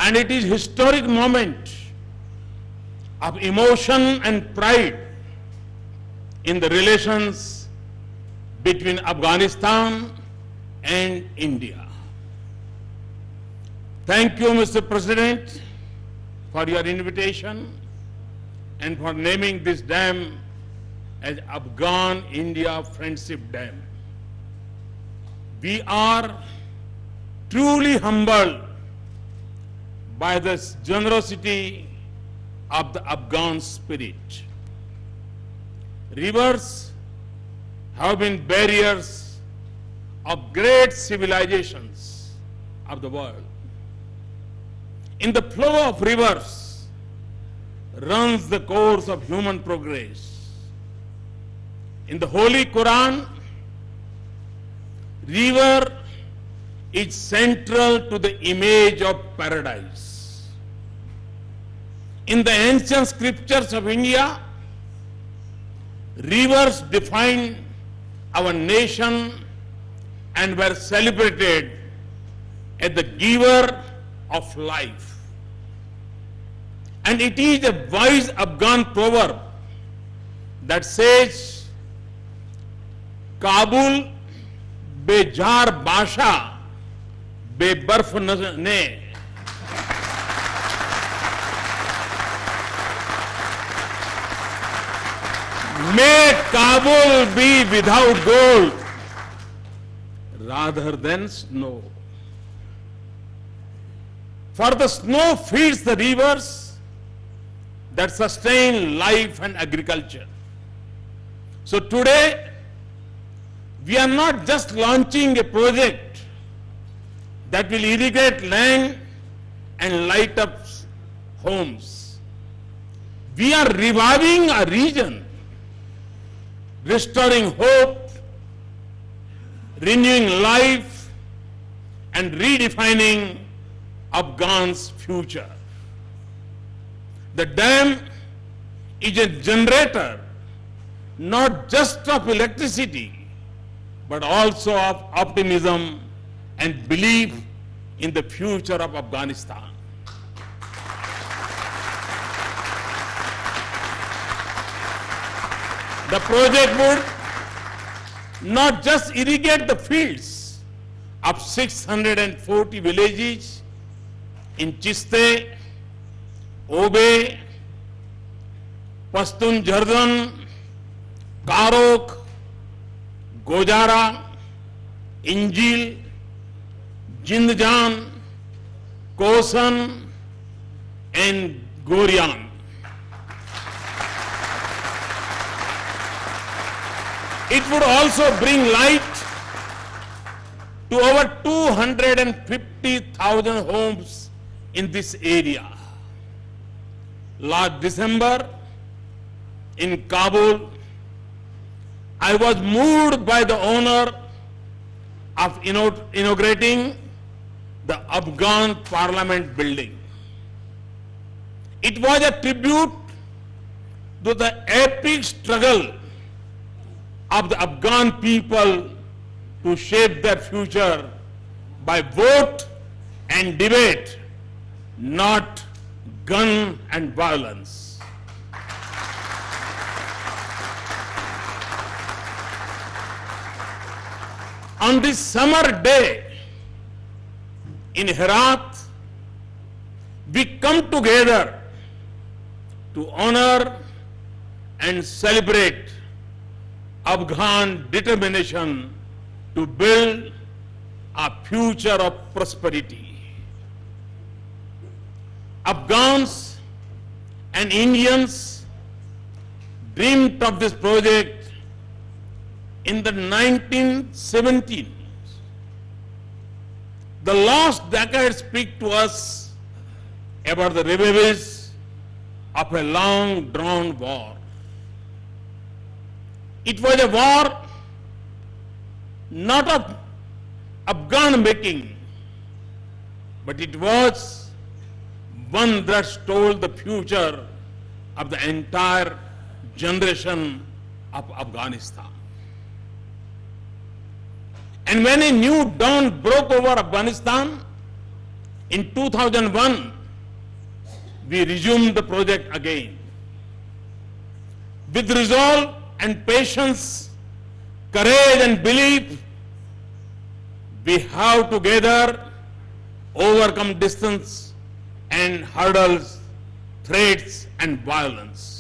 And it is historic moment of emotion and pride in the relations between Afghanistan and India. Thank you, Mr. President, for your invitation and for naming this dam as Afghan-India Friendship Dam. We are truly humbled by the generosity of the Afghan spirit. Rivers have been barriers of great civilizations of the world. In the flow of rivers runs the course of human progress. In the Holy Quran, river is central to the image of paradise. In the ancient scriptures of India, rivers defined our nation and were celebrated as the giver of life. And it is a wise Afghan proverb that says, Kabul bejar basha be barf ne. May Kabul be without gold rather than snow. For the snow feeds the rivers that sustain life and agriculture. So today, we are not just launching a project that will irrigate land and light up homes. We are reviving a region, restoring hope, renewing life, and redefining Afghan's future. The dam is a generator not just of electricity, but also of optimism and belief in the future of Afghanistan. The project would not just irrigate the fields of 640 villages in Chiste, Obe, Pashtun Jhardan, Karok, Gojara, Injil, Jindjan, Kosan, and Gorian. It would also bring light to over 250,000 homes in this area. Last December, in Kabul, I was moved by the honor of inaugurating the Afghan Parliament building. It was a tribute to the epic struggle of the Afghan people to shape their future by vote and debate, not gun and violence. On this summer day in Herat, we come together to honor and celebrate Afghan determination to build a future of prosperity. Afghans and Indians dreamed of this project in the 1970s. The last decade speaks to us about the ravages of a long-drawn war. It was a war not of Afghan making, but it was one that stole the future of the entire generation of Afghanistan. And when a new dawn broke over Afghanistan, In 2001, we resumed the project again. With resolve and patience, courage and belief, we have together overcome distance and hurdles, threats and violence.